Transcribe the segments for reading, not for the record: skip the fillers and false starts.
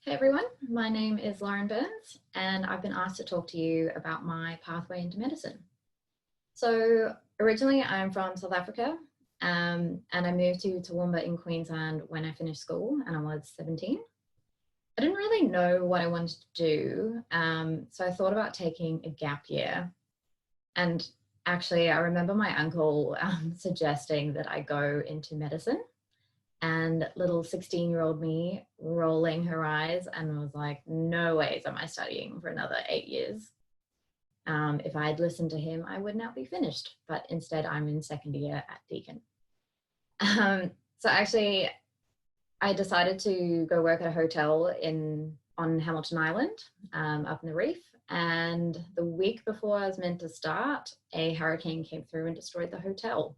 Hey everyone, my name is Lauren Burns and I've been asked to talk to you about my pathway into medicine. So originally I'm from South Africa and I moved to Toowoomba in Queensland when I finished school and I was 17. I didn't really know what I wanted to do, so I thought about taking a gap year. And actually I remember my uncle suggesting that I go into medicine, and little 16-year-old me rolling her eyes and was like, no ways am I studying for another 8 years. If I had listened to him, I would now be finished, but instead I'm in second year at Deakin. So actually, I decided to go work at a hotel on Hamilton Island, up in the reef. And the week before I was meant to start, a hurricane came through and destroyed the hotel.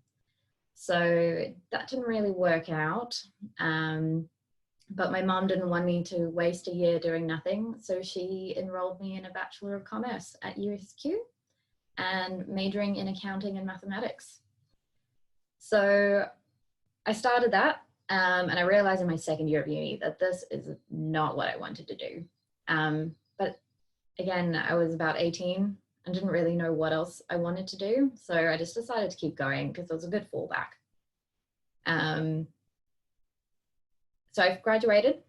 So that didn't really work out. But my mom didn't want me to waste a year doing nothing. So she enrolled me in a Bachelor of Commerce at USQ and majoring in accounting and mathematics. So I started that, and I realized in my second year of uni that this is not what I wanted to do. But again, I was about 18 and didn't really know what else I wanted to do. So I just decided to keep going because it was a good fallback. So I've graduated,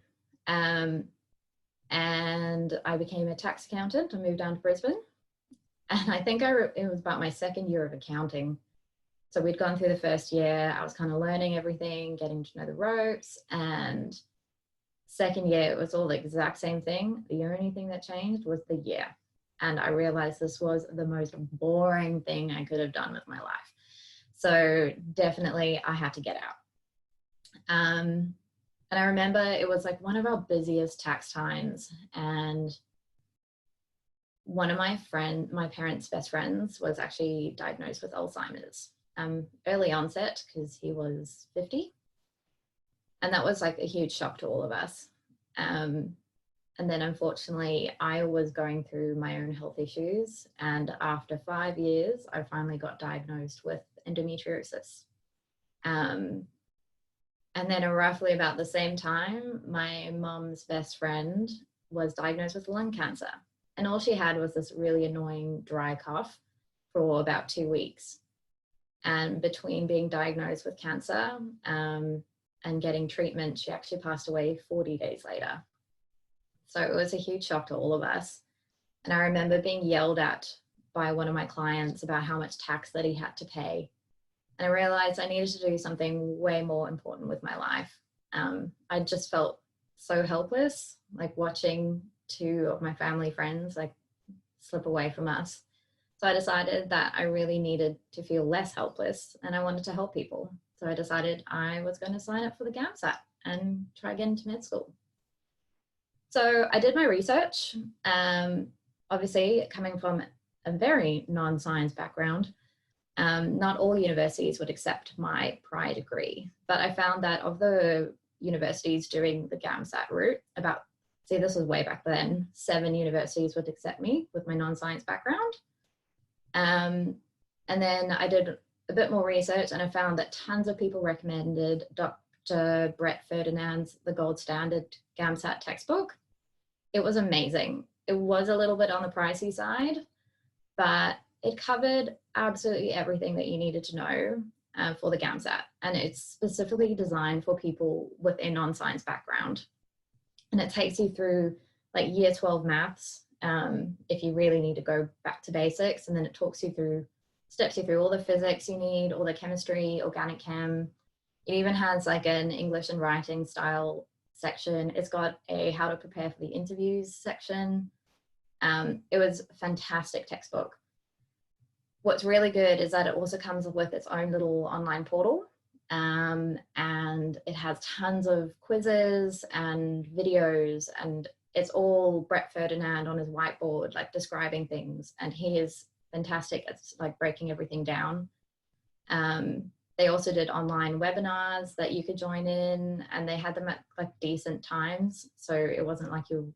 and I became a tax accountant. I moved down to Brisbane. And I think it was about my second year of accounting. So we'd gone through the first year. I was kind of learning everything, getting to know the ropes. And second year, it was all the exact same thing. The only thing that changed was the year. And I realized this was the most boring thing I could have done with my life. So definitely I had to get out. And I remember it was like one of our busiest tax times. And one of my parents' best friends was actually diagnosed with Alzheimer's, early onset because he was 50. And that was like a huge shock to all of us. And then unfortunately, I was going through my own health issues. And after 5 years, I finally got diagnosed with endometriosis. And then roughly about the same time, my mom's best friend was diagnosed with lung cancer. And all she had was this really annoying dry cough for about 2 weeks. And between being diagnosed with cancer and getting treatment, she actually passed away 40 days later. So it was a huge shock to all of us. And I remember being yelled at by one of my clients about how much tax that he had to pay. And I realized I needed to do something way more important with my life. I just felt so helpless, like watching two of my family friends like slip away from us. So I decided that I really needed to feel less helpless and I wanted to help people. So I decided I was going to sign up for the GAMSAT and try getting into med school. So I did my research. Obviously, coming from a very non-science background, not all universities would accept my prior degree, but I found that of the universities doing the GAMSAT route, this was way back then, 7 universities would accept me with my non-science background. And then I did a bit more research and I found that tons of people recommended Dr. Brett Ferdinand's The Gold Standard GAMSAT textbook. It was amazing. It was a little bit on the pricey side, but it covered absolutely everything that you needed to know for the GAMSAT. And it's specifically designed for people with a non-science background. And it takes you through like year 12 maths, if you really need to go back to basics. And then it steps you through all the physics you need, all the chemistry, organic chem. It even has like an English and writing style section. It's got a how to prepare for the interviews section. It was a fantastic textbook. What's really good is that it also comes with its own little online portal, and it has tons of quizzes and videos, and it's all Brett Ferdinand on his whiteboard, like describing things, and he is fantastic at like breaking everything down. They also did online webinars that you could join in, and they had them at like decent times, so it wasn't like you're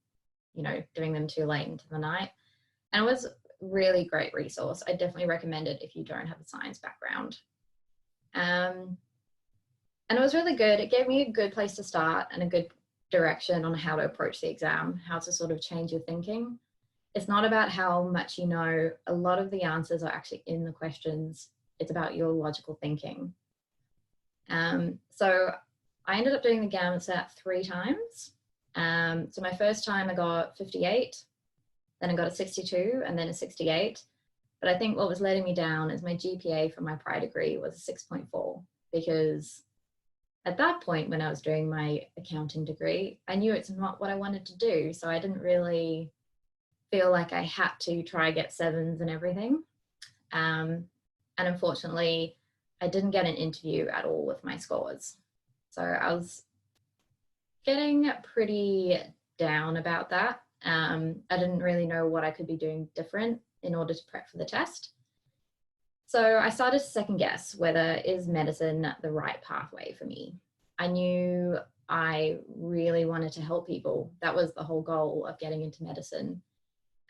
doing them too late into the night. And it was really great resource. I definitely recommend it if you don't have a science background. And it was really good. It gave me a good place to start and a good direction on how to approach the exam, how to sort of change your thinking. It's not about how much you know. A lot of the answers are actually in the questions. It's about your logical thinking. So I ended up doing the GAMSAT 3 times. So my first time I got 58, then I got a 62 and then a 68. But I think what was letting me down is my GPA for my prior degree was a 6.4, because at that point when I was doing my accounting degree, I knew it's not what I wanted to do. So I didn't really feel like I had to try get 7s and everything. And unfortunately, I didn't get an interview at all with my scores. So I was getting pretty down about that. I didn't really know what I could be doing different in order to prep for the test. So I started to second guess whether is medicine the right pathway for me. I knew I really wanted to help people. That was the whole goal of getting into medicine.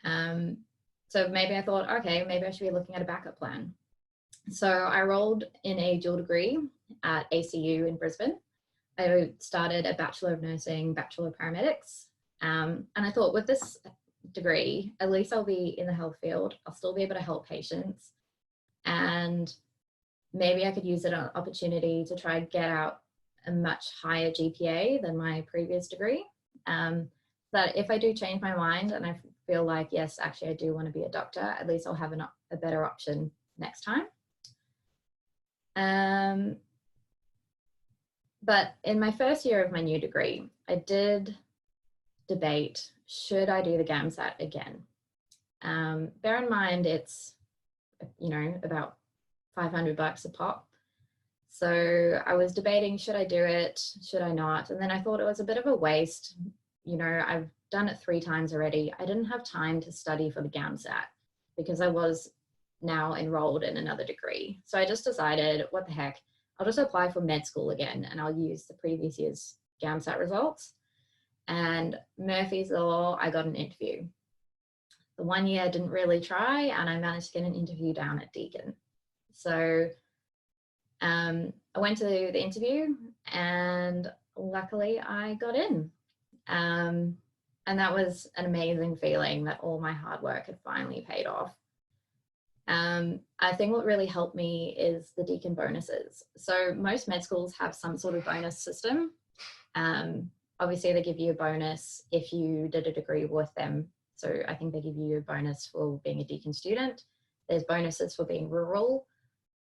So maybe I thought, okay, maybe I should be looking at a backup plan. So I enrolled in a dual degree at ACU in Brisbane. I started a Bachelor of Nursing, Bachelor of Paramedics. And I thought with this degree, at least I'll be in the health field. I'll still be able to help patients. And maybe I could use it as an opportunity to try and get out a much higher GPA than my previous degree. That if I do change my mind and I feel like, yes, actually I do want to be a doctor, at least I'll have a better option next time. But in my first year of my new degree, I did debate, should I do the GAMSAT again? Bear in mind, it's, about $500 a pop. So I was debating, should I do it? Should I not? And then I thought it was a bit of a waste. I've done it 3 times already. I didn't have time to study for the GAMSAT because I was now enrolled in another degree. So I just decided, what the heck, I'll just apply for med school again and I'll use the previous year's GAMSAT results. And Murphy's Law, I got an interview. The 1 year I didn't really try and I managed to get an interview down at Deakin. So I went to the interview and luckily I got in. And that was an amazing feeling that all my hard work had finally paid off. I think what really helped me is the Deakin bonuses. So most med schools have some sort of bonus system. Obviously they give you a bonus if you did a degree with them. So I think they give you a bonus for being a Deakin student. There's bonuses for being rural.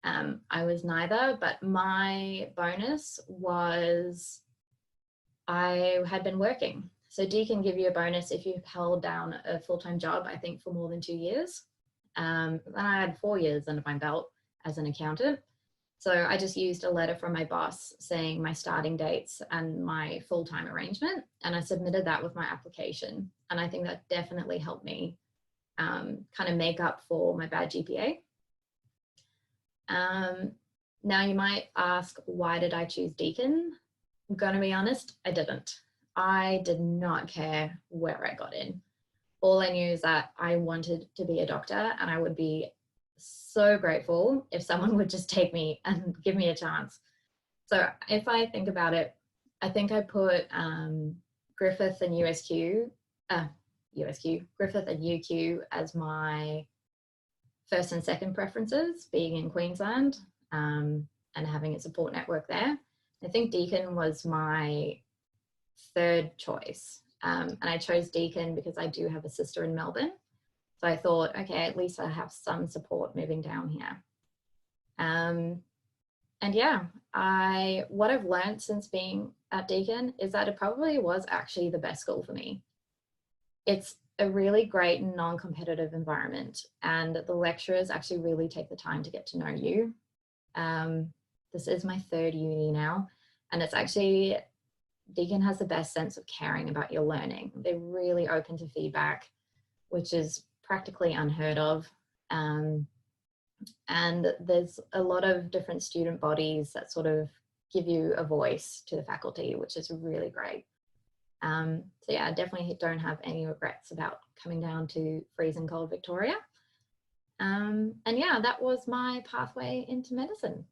I was neither, but my bonus was I had been working. So Deakin give you a bonus if you've held down a full-time job, I think for more than 2 years. Then I had 4 years under my belt as an accountant. So I just used a letter from my boss saying my starting dates and my full-time arrangement, and I submitted that with my application. And I think that definitely helped me kind of make up for my bad GPA. Now you might ask, why did I choose Deakin? I'm going to be honest, I didn't. I did not care where I got in. All I knew is that I wanted to be a doctor, and I would be so grateful if someone would just take me and give me a chance. So if I think about it, I think I put Griffith and Griffith and UQ as my first and second preferences, being in Queensland and having a support network there. I think Deakin was my third choice. And I chose Deakin because I do have a sister in Melbourne. So I thought, okay, at least I have some support moving down here. And yeah, what I've learned since being at Deakin is that it probably was actually the best school for me. It's a really great non-competitive environment, and the lecturers actually really take the time to get to know you. This is my 3rd uni now, and it's actually, Deakin has the best sense of caring about your learning. They're really open to feedback, which is practically unheard of. And there's a lot of different student bodies that sort of give you a voice to the faculty, which is really great. So yeah, I definitely don't have any regrets about coming down to freezing cold Victoria. And yeah, that was my pathway into medicine.